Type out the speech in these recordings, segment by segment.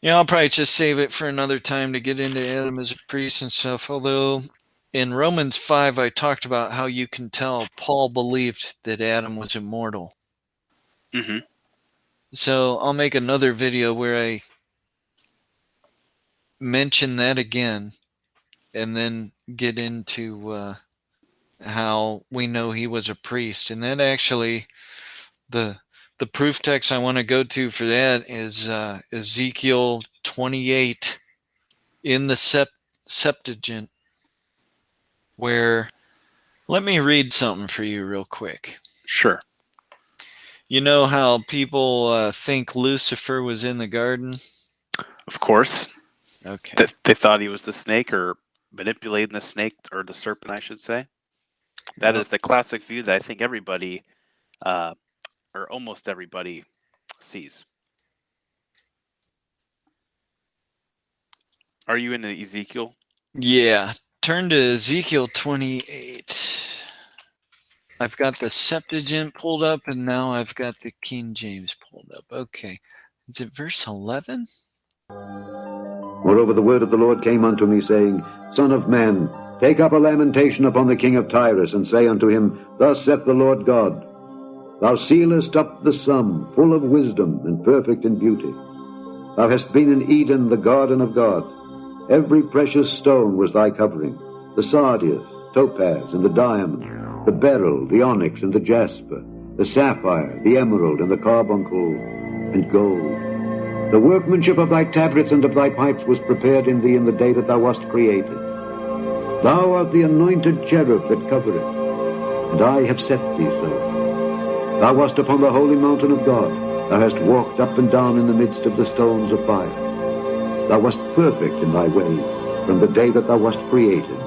Yeah, I'll probably just save it for another time to get into Adam as a priest and stuff. Although in Romans 5, I talked about how you can tell Paul believed that Adam was immortal. Mm-hmm. So I'll make another video where I mention that again and then get into how we know he was a priest. And that actually, the proof text I want to go to for that is Ezekiel 28 in the Septuagint, where, let me read something for you real quick. Sure. You know how people think Lucifer was in the garden? Of course. Okay. They thought he was the snake, or manipulating the snake, or the serpent, I should say. That Yep. is the classic view that I think everybody, or almost everybody, sees. Are you into Ezekiel? Yeah. Turn to Ezekiel 28. I've got the Septuagint pulled up, and now I've got the King James pulled up. Okay. Is it verse 11? Moreover, the word of the Lord came unto me, saying, Son of man, take up a lamentation upon the king of Tyre, and say unto him, Thus saith the Lord God, Thou sealest up the sum, full of wisdom, and perfect in beauty. Thou hast been in Eden, the garden of God. Every precious stone was thy covering, the sardius, topaz, and the diamond, the beryl, the onyx, and the jasper, the sapphire, the emerald, and the carbuncle, and gold. The workmanship of thy tabrets and of thy pipes was prepared in thee in the day that thou wast created. Thou art the anointed cherub that covereth, and I have set thee so. Thou wast upon the holy mountain of God. Thou hast walked up and down in the midst of the stones of fire. Thou wast perfect in thy ways from the day that thou wast created,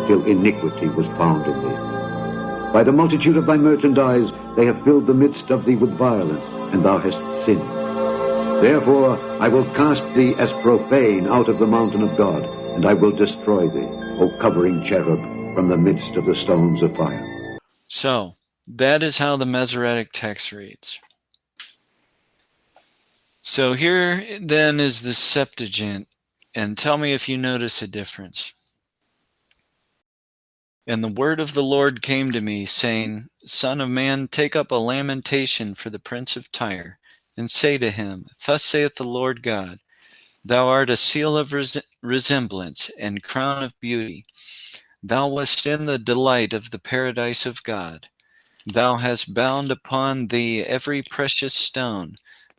till iniquity was found in thee. By the multitude of thy merchandise they have filled the midst of thee with violence, and thou hast sinned. Therefore I will cast thee as profane out of the mountain of God, and I will destroy thee, O covering cherub, from the midst of the stones of fire. So, that is how the Masoretic text reads. So here then is the Septuagint, and tell me if you notice a difference. And the word of the Lord came to me, saying, Son of man, take up a lamentation for the prince of Tyre, and say to him, Thus saith the Lord God, Thou art a seal of resemblance and crown of beauty. Thou wast in the delight of the paradise of God. Thou hast bound upon thee every precious stone,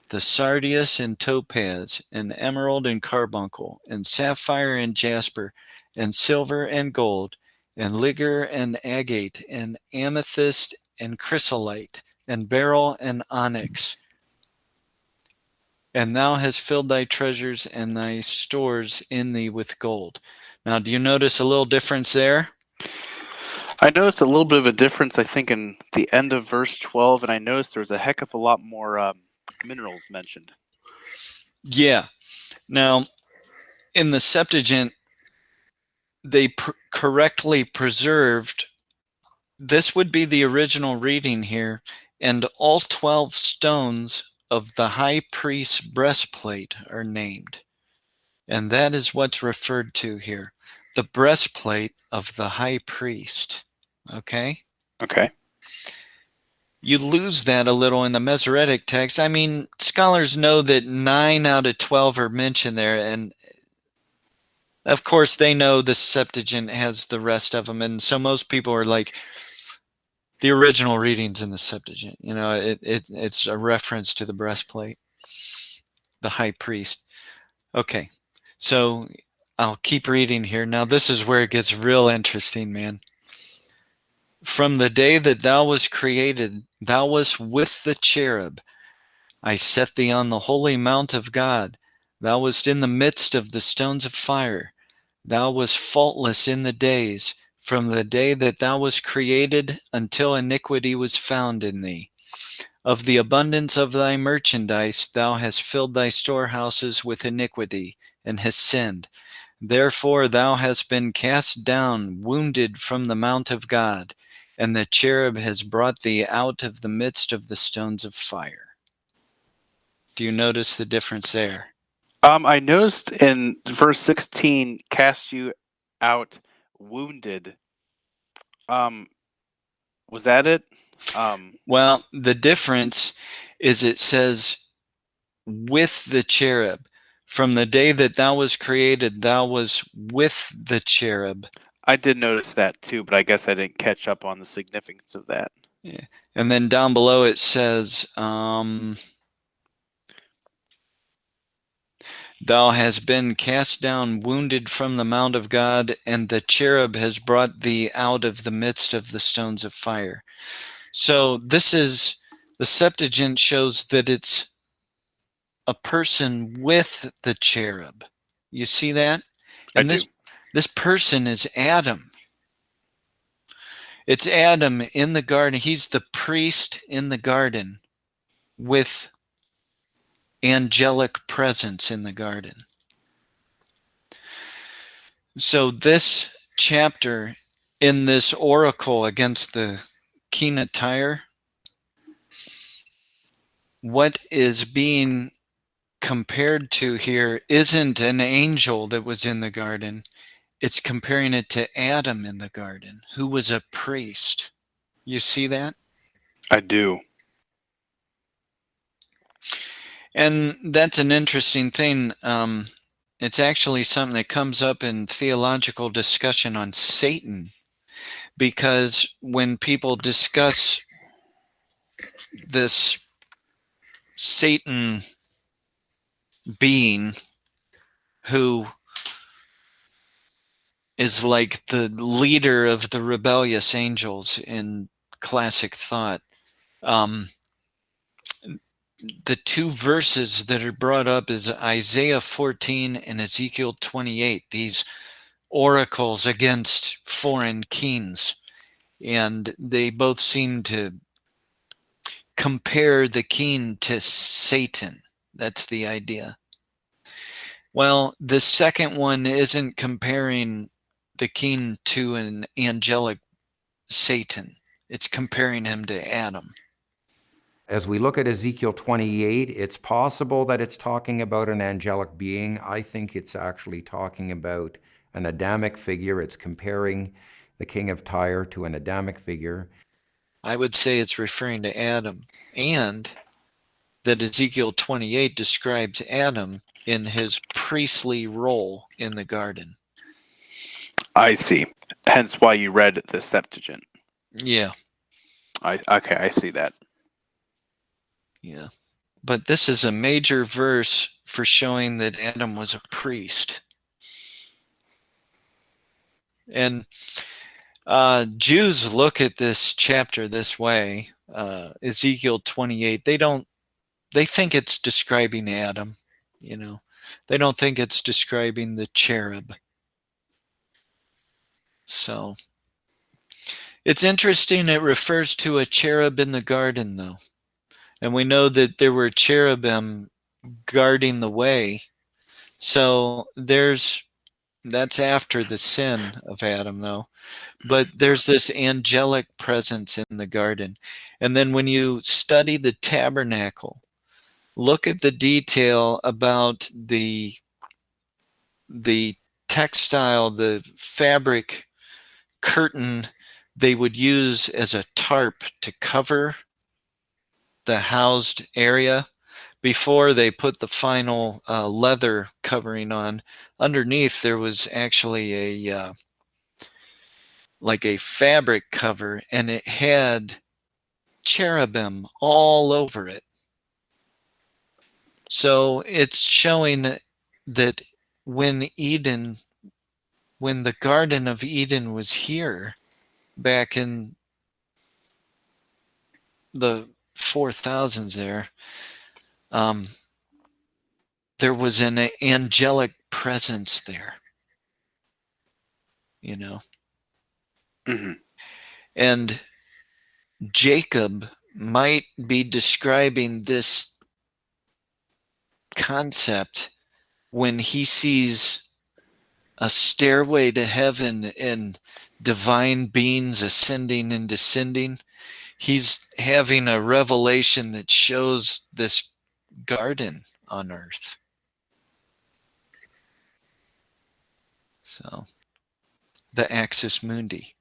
the sardius and topaz, and emerald and carbuncle, and sapphire and jasper, and silver and gold, and ligure and agate, and amethyst and chrysolite, and beryl and onyx. And thou hast filled thy treasures and thy stores in thee with gold. Now, do you notice a little difference there? I noticed a little bit of a difference, I think, in the end of verse 12, and I noticed there was a heck of a lot more minerals mentioned. Yeah. Now, in the Septuagint, they correctly preserved, this would be the original reading here, and all 12 stones of the high priest's breastplate are named. And that is what's referred to here, the breastplate of the high priest. Okay? Okay. You lose that a little in the Masoretic text. I mean, scholars know that 9 out of 12 are mentioned there, and of course they know the Septuagint has the rest of them, and so most people are like, the original readings in the Septuagint, you know, it's a reference to the breastplate, the high priest. Okay, so I'll keep reading here. Now this is where it gets real interesting, man. From the day that thou wast created, thou wast with the cherub. I set thee on the holy mount of God. Thou wast in the midst of the stones of fire. Thou wast faultless in the days, from the day that thou wast created until iniquity was found in thee. Of the abundance of thy merchandise thou hast filled thy storehouses with iniquity, and hast sinned. Therefore thou hast been cast down, wounded from the mount of God, and the cherub has brought thee out of the midst of the stones of fire. Do you notice the difference there? I noticed in verse 16, cast you out wounded. Was that it? Well, the difference is it says with the cherub. From the day that thou was created, thou was with the cherub. I did notice that too, but I guess I didn't catch up on the significance of that. Yeah. And then down below it says, thou hast been cast down wounded from the mount of God, and the cherub has brought thee out of the midst of the stones of fire. So this is, the Septuagint shows that it's a person with the cherub. You see that? And this person is Adam. It's Adam in the garden. He's the priest in the garden with angelic presence in the garden. So this chapter in this oracle against the king of Tyre, what is being compared to here isn't an angel that was in the garden. It's comparing it to Adam in the garden, who was a priest. You see that? I do. And that's an interesting thing. It's actually something that comes up in theological discussion on Satan, because when people discuss this Satan being who is like the leader of the rebellious angels in classic thought, the two verses that are brought up is Isaiah 14 and Ezekiel 28, these oracles against foreign kings. And they both seem to compare the king to Satan. That's the idea. Well, the second one isn't comparing the king to an angelic Satan. It's comparing him to Adam. As we look at Ezekiel 28, it's possible that it's talking about an angelic being. I think it's actually talking about an Adamic figure. It's comparing the king of Tyre to an Adamic figure. I would say it's referring to Adam, and that Ezekiel 28 describes Adam in his priestly role in the garden. I see. Hence why you read the Septuagint. Yeah. Okay, I see that. Yeah. But this is a major verse for showing that Adam was a priest. And Jews look at this chapter this way, Ezekiel 28. They think it's describing Adam, They don't think it's describing the cherub. So it's interesting it refers to a cherub in the garden, though. And we know that there were cherubim guarding the way. So that's after the sin of Adam, though. But there's this angelic presence in the garden. And then when you study the tabernacle, look at the detail about the textile, the fabric curtain they would use as a tarp to cover the housed area before they put the final leather covering on. Underneath there was actually a fabric cover, and it had cherubim all over it. So it's showing that when the Garden of Eden was here back in the 4000s there was an angelic presence there, Mm-hmm. And Jacob might be describing this concept when he sees a stairway to heaven and divine beings ascending and descending. He's having a revelation that shows this garden on earth. So, the axis mundi.